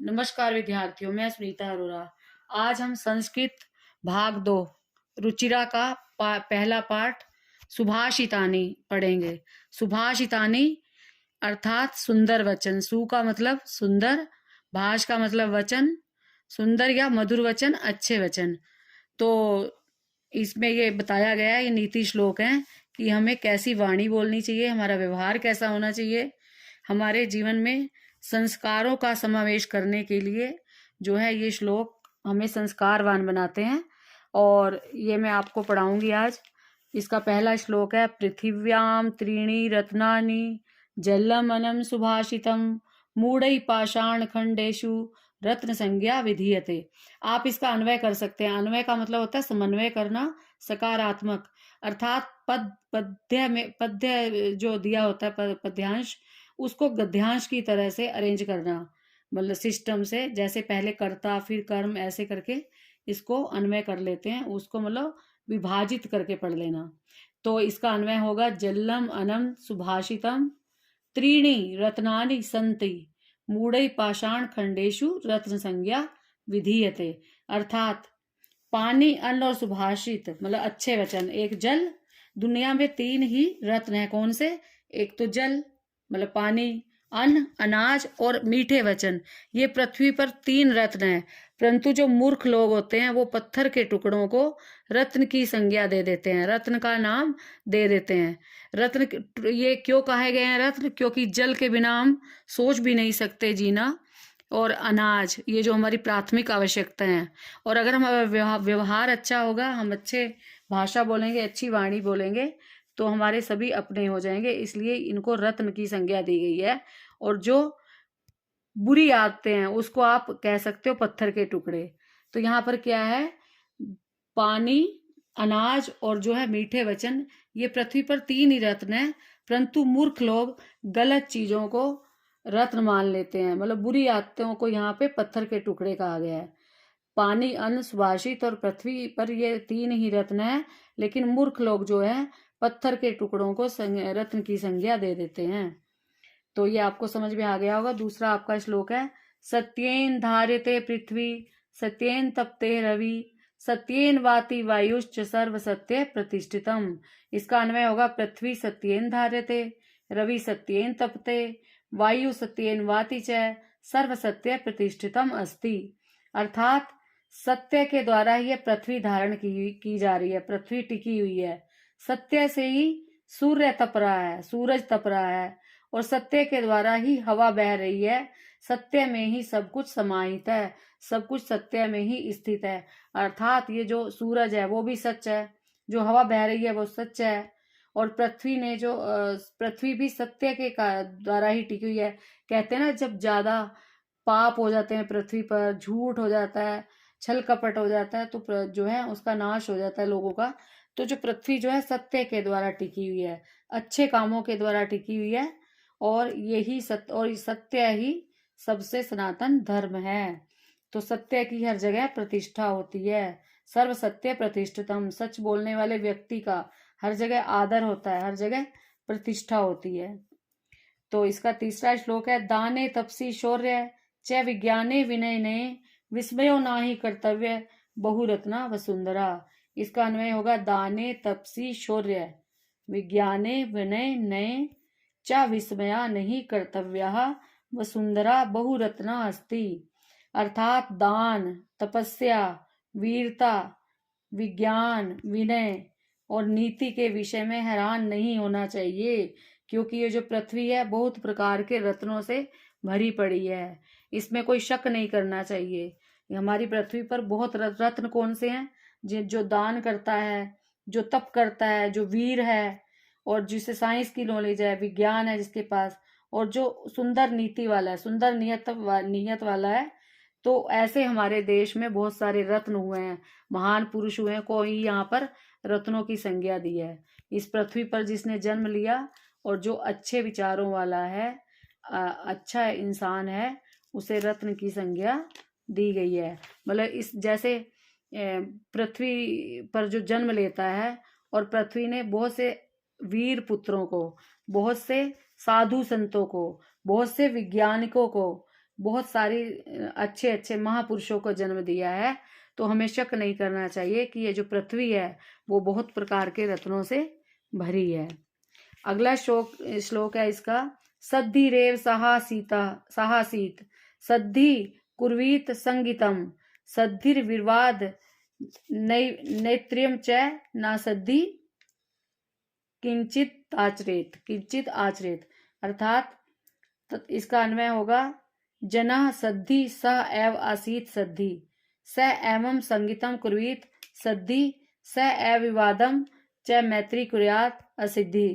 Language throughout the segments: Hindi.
नमस्कार विद्यार्थियों, मैं सुनीता अरोरा। आज हम संस्कृत भाग 2 रुचिरा का पहला पाठ सुभाषितानी पढ़ेंगे। सुभाषितानी अर्थात सुंदर वचन। सु का मतलब सुंदर, भाष का मतलब वचन, सुंदर या मधुर वचन, अच्छे वचन। तो इसमें ये बताया गया है, ये नीति श्लोक है कि हमें कैसी वाणी बोलनी चाहिए, हमारा व्यवहार कैसा होना चाहिए। हमारे जीवन में संस्कारों का समावेश करने के लिए जो है ये श्लोक हमें संस्कारवान बनाते हैं, और ये मैं आपको पढ़ाऊंगी आज। इसका पहला श्लोक है, पृथिव्याम त्रीणि रत्नानि जलम अनम सुभाषितम मूढ़ै पाषाण खंडेषु रत्न संज्ञा विधीयते। आप इसका अन्वय कर सकते हैं। अन्वय का मतलब होता है समन्वय करना, सकारात्मक, अर्थात पद्य जो दिया होता है पद्यांश, उसको गद्यांश की तरह से अरेंज करना, मतलब सिस्टम से, जैसे पहले कर्ता फिर कर्म, ऐसे करके इसको अन्वय कर लेते हैं। उसको मतलब विभाजित करके पढ़ लेना। तो इसका अन्वय होगा, जल्लम अनम सुभाषितम त्रीणि रत्नानि संति मूढ़ै पाषाण खंडेशु रत्न संज्ञा विधीयते। अर्थात पानी, अन्न और सुभाषित मतलब अच्छे वचन। एक जल, दुनिया में 3 ही रत्न है। कौन से? एक तो जल मतलब पानी, अन्न, अनाज और मीठे वचन। ये पृथ्वी पर 3 रत्न है। परंतु जो मूर्ख लोग होते हैं वो पत्थर के टुकड़ों को रत्न की संज्ञा दे देते हैं, रत्न का नाम दे देते हैं। रत्न ये क्यों कहे गए हैं रत्न? क्योंकि जल के बिना हम सोच भी नहीं सकते जीना, और अनाज, ये जो हमारी प्राथमिक आवश्यकता है। और अगर हमारा व्यवहार अच्छा होगा, हम अच्छे भाषा बोलेंगे, अच्छी वाणी बोलेंगे, तो हमारे सभी अपने हो जाएंगे। इसलिए इनको रत्न की संज्ञा दी गई है। और जो बुरी आदतें हैं उसको आप कह सकते हो पत्थर के टुकड़े। तो यहाँ पर क्या है, पानी, अनाज और जो है मीठे वचन, ये पृथ्वी पर 3 ही रत्न है। परंतु मूर्ख लोग गलत चीजों को रत्न मान लेते हैं, मतलब बुरी आदतों को यहाँ पे पत्थर के टुकड़े कहा गया है। पानी, अन्न, सुभाषित और पृथ्वी पर ये 3 ही रत्न है, लेकिन मूर्ख लोग जो है पत्थर के टुकड़ों को रत्न की संज्ञा दे देते हैं। तो ये आपको समझ में आ गया होगा। दूसरा आपका श्लोक है, सत्येन धार्यते पृथ्वी सत्येन तप्ते रवि सत्येन वाति वायुश्च सर्व सत्य प्रतिष्ठितम। इसका अन्वय होगा, पृथ्वी सत्येन धार्यते, रवि सत्येन तपते, वायु सत्येन वाति च सर्व सत्य प्रतिष्ठितम अस्ति। अर्थात सत्य के द्वारा ही पृथ्वी धारण की जा रही है, पृथ्वी टिकी हुई है। सत्य से ही सूर्य तप रहा है, सूरज तप रहा है, और सत्य के द्वारा ही हवा बह रही है। सत्य में ही सब कुछ समाहित है, सब कुछ सत्य में ही स्थित है। अर्थात ये जो सूरज है वो भी सच है, जो हवा बह रही है वो सच है, और पृथ्वी ने जो पृथ्वी भी सत्य के द्वारा ही टिकी हुई है। कहते हैं ना, जब ज्यादा पाप हो जाते हैं पृथ्वी पर, झूठ हो जाता है, छल कपट हो जाता है, तो जो है उसका नाश हो जाता है लोगों का। तो जो पृथ्वी जो है सत्य के द्वारा टिकी हुई है, अच्छे कामों के द्वारा टिकी हुई है, और यही सत्य ही सबसे सनातन धर्म है। तो सत्य की हर जगह प्रतिष्ठा होती है। सर्व सत्य प्रतिष्ठितम, सच बोलने वाले व्यक्ति का हर जगह आदर होता है, हर जगह प्रतिष्ठा होती है। तो इसका तीसरा श्लोक है, दाने तपसी शौर्य च विज्ञाने विनय ने विस्मयो नाही कर्तव्य बहुरत्ना वसुंधरा। इसका अन्वय होगा, दाने तपसी शौर्य विज्ञाने विनय नये च विस्मया नहीं कर्तव्य वसुंधरा बहुरत्ना अस्ति। अर्थात दान, तपस्या, वीरता, विज्ञान, विनय और नीति के विषय में हैरान नहीं होना चाहिए, क्योंकि ये जो पृथ्वी है बहुत प्रकार के रत्नों से भरी पड़ी है। इसमें कोई शक नहीं करना चाहिए। हमारी पृथ्वी पर बहुत रत्न कौन से हैं? जो दान करता है, जो तप करता है, जो वीर है, और जिसे साइंस की नॉलेज है, विज्ञान है जिसके पास, और जो सुंदर नीति वाला है, सुंदर नियत वाला है। तो ऐसे हमारे देश में बहुत सारे रत्न हुए हैं, महान पुरुष हुए हैं, को ही यहाँ पर रत्नों की संज्ञा दी है। इस पृथ्वी पर जिसने जन्म लिया और जो अच्छे विचारों वाला है, अच्छा इंसान है, उसे रत्न की संज्ञा दी गई है। मतलब इस जैसे पृथ्वी पर जो जन्म लेता है, और पृथ्वी ने बहुत से वीर पुत्रों को, बहुत से साधु संतों को, बहुत से वैज्ञानिकों को बहुत सारी अच्छे अच्छे महापुरुषों को जन्म दिया है। तो हमें शक नहीं करना चाहिए कि ये जो पृथ्वी है वो बहुत प्रकार के रत्नों से भरी है। अगला श्लोक है इसका, सद्धि रेव साहसीत सद्धि कुर्वीत संगीतम सद्धिर्विवाद नेत्रियम च ना सद्धि किंचित आचरेत। अर्थात इसका अन्वय होगा, जनः सद्धि स एव आसीत सद्धि स एवं संगीतम कुर्वीत सद्धि स एव विवादम च मैत्री कुर्यात असिद्धि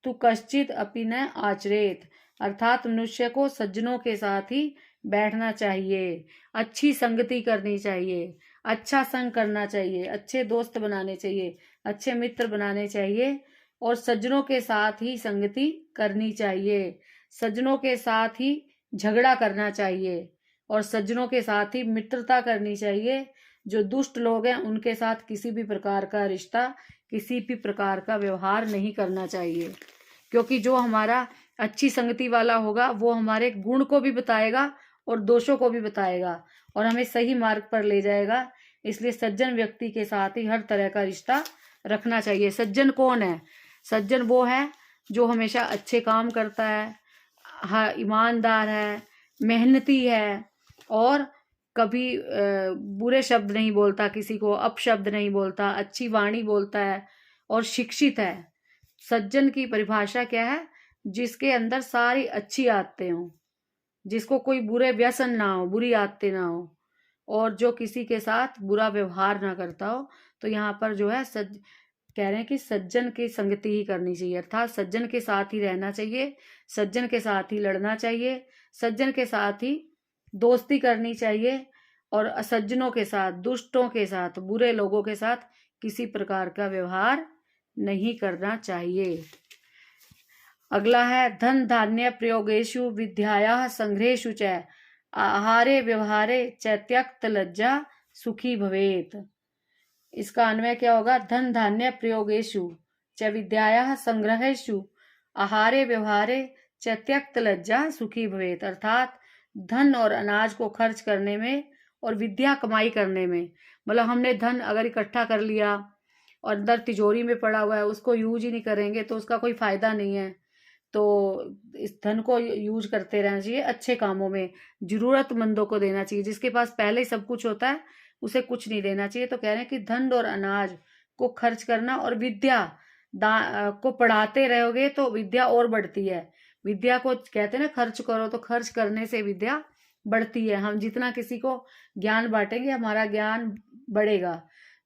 तु कश्चित अपि न आचरेत। अर्थात मनुष्य को सज्जनों के साथ ही बैठना चाहिए, अच्छी संगति करनी चाहिए, अच्छा संग करना चाहिए, अच्छे दोस्त बनाने चाहिए, अच्छे मित्र बनाने चाहिए और सज्जनों के साथ ही संगति करनी चाहिए। सज्जनों के साथ ही झगड़ा करना चाहिए और सज्जनों के साथ ही मित्रता करनी चाहिए। जो दुष्ट लोग हैं उनके साथ किसी भी प्रकार का रिश्ता, किसी भी प्रकार का व्यवहार नहीं करना चाहिए, क्योंकि जो हमारा अच्छी संगति वाला होगा वो हमारे गुण को भी बताएगा और दोषों को भी बताएगा और हमें सही मार्ग पर ले जाएगा। इसलिए सज्जन व्यक्ति के साथ ही हर तरह का रिश्ता रखना चाहिए। सज्जन कौन है? सज्जन वो है जो हमेशा अच्छे काम करता है, ईमानदार है, मेहनती है और कभी बुरे शब्द नहीं बोलता, किसी को अपशब्द नहीं बोलता, अच्छी वाणी बोलता है और शिक्षित है। सज्जन की परिभाषा क्या है? जिसके अंदर सारी अच्छी आदतें हों, जिसको कोई बुरे व्यसन ना हो, बुरी आदतें ना हो और जो किसी के साथ बुरा व्यवहार ना करता हो। तो यहाँ पर जो है कह रहे हैं कि सज्जन की संगति ही करनी चाहिए, अर्थात सज्जन के साथ ही रहना चाहिए, सज्जन के साथ ही लड़ना चाहिए, सज्जन के साथ ही दोस्ती करनी चाहिए और असज्जनों के साथ, दुष्टों के साथ, बुरे लोगों के साथ किसी प्रकार का व्यवहार नहीं करना चाहिए। अगला है, धन धान्य प्रयोगेषु विद्यायाः संग्रहेषु च आहारे व्यवहारे च त्यक्त लज्जा सुखी भवेत। इसका अन्वय क्या होगा? धन धान्य प्रयोगेषु च विद्यायाः संग्रहेषु आहारे व्यवहारे च त्यक्त लज्जा सुखी भवेत। अर्थात धन और अनाज को खर्च करने में और विद्या कमाई करने में, मतलब हमने धन अगर इकट्ठा कर लिया और अंदर तिजोरी में पड़ा हुआ है, उसको यूज ही नहीं करेंगे तो उसका कोई फायदा नहीं है। तो इस धन को यूज करते रहना चाहिए अच्छे कामों में, जरूरतमंदों को देना चाहिए। जिसके पास पहले ही सब कुछ होता है उसे कुछ नहीं देना चाहिए। तो कह रहे हैं कि धन और अनाज को खर्च करना और विद्या को पढ़ाते रहोगे तो विद्या और बढ़ती है। विद्या को कहते हैं ना, खर्च करो, तो खर्च करने से विद्या बढ़ती है। हम जितना किसी को ज्ञान बांटेंगे हमारा ज्ञान बढ़ेगा।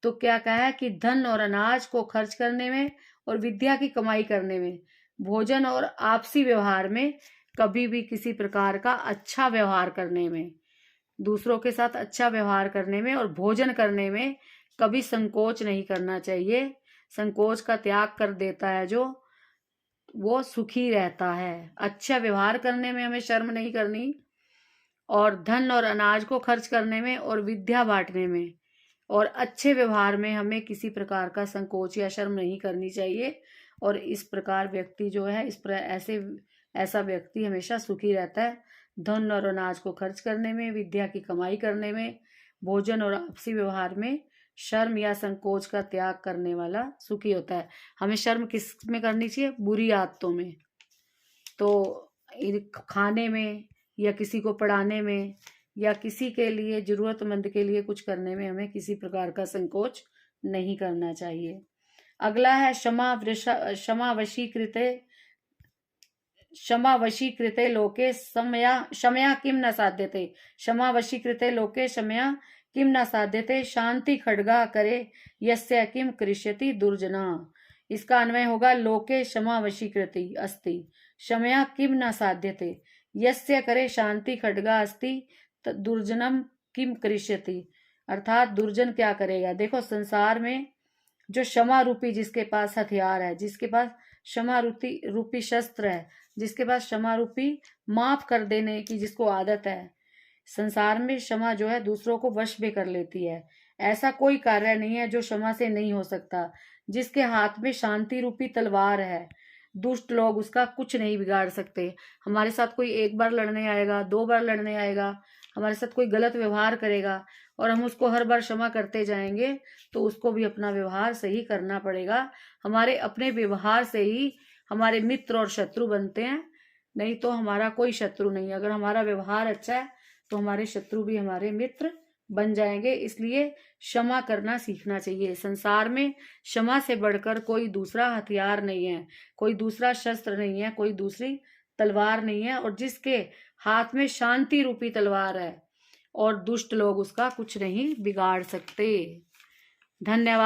तो क्या कहा है कि धन और अनाज को खर्च करने में और विद्या की कमाई करने में, भोजन और आपसी व्यवहार में, कभी भी किसी प्रकार का अच्छा व्यवहार करने में, दूसरों के साथ अच्छा व्यवहार करने में और भोजन करने में कभी संकोच नहीं करना चाहिए। संकोच का त्याग कर देता है जो, वो सुखी रहता है। अच्छा व्यवहार करने में हमें शर्म नहीं करनी और धन और अनाज को खर्च करने में और विद्या बांटने में और अच्छे व्यवहार में हमें किसी प्रकार का संकोच या शर्म नहीं करनी चाहिए। और इस प्रकार व्यक्ति जो है, ऐसा व्यक्ति हमेशा सुखी रहता है। धन और अनाज को खर्च करने में, विद्या की कमाई करने में, भोजन और आपसी व्यवहार में शर्म या संकोच का त्याग करने वाला सुखी होता है। हमें शर्म किस में करनी चाहिए? बुरी आदतों में। तो खाने में या किसी को पढ़ाने में या किसी के लिए, जरूरतमंद के लिए कुछ करने में हमें किसी प्रकार का संकोच नहीं करना चाहिए। अगला है, क्षमावशीकृते लोके क्षमया किम न साध्यते। क्षमावशीकृते लोके क्षमया किम न साध्यते शांति खड्गा करे यस्य किम करिष्यति दुर्जना। इसका अन्वय होगा, लोके क्षमावशीकृति अस्ति क्षमया किम न साध्यते यस्य करे शांति खड्गा अस्ति दुर्जनम किम करिष्यति। अर्थात दुर्जन क्या करेगा? देखो, संसार में जो क्षमा रूपी, जिसके पास हथियार है, जिसके पास क्षमा रूपी शस्त्र है, जिसके पास क्षमा रूपी माफ कर देने की जिसको आदत है, संसार में क्षमा जो है दूसरों को वश में कर लेती है। ऐसा कोई कार्य नहीं है जो क्षमा से नहीं हो सकता। जिसके हाथ में शांति रूपी तलवार है, दुष्ट लोग उसका कुछ नहीं बिगाड़ सकते। हमारे साथ कोई एक बार लड़ने आएगा, 2 बार लड़ने आएगा, हमारे साथ कोई गलत व्यवहार करेगा और हम उसको हर बार क्षमा करते जाएंगे, तो उसको भी अपना व्यवहार सही करना पड़ेगा। हमारे अपने व्यवहार से ही हमारे मित्र और शत्रु बनते हैं, नहीं तो हमारा कोई शत्रु नहीं है। अगर हमारा व्यवहार अच्छा है तो हमारे शत्रु भी हमारे मित्र बन जाएंगे। इसलिए क्षमा करना सीखना चाहिए। संसार में क्षमा से बढ़कर कोई दूसरा हथियार नहीं है, कोई दूसरा शस्त्र नहीं है, कोई दूसरी तलवार नहीं है। और जिसके हाथ में शांति रूपी तलवार है और दुष्ट लोग उसका कुछ नहीं बिगाड़ सकते। धन्यवाद।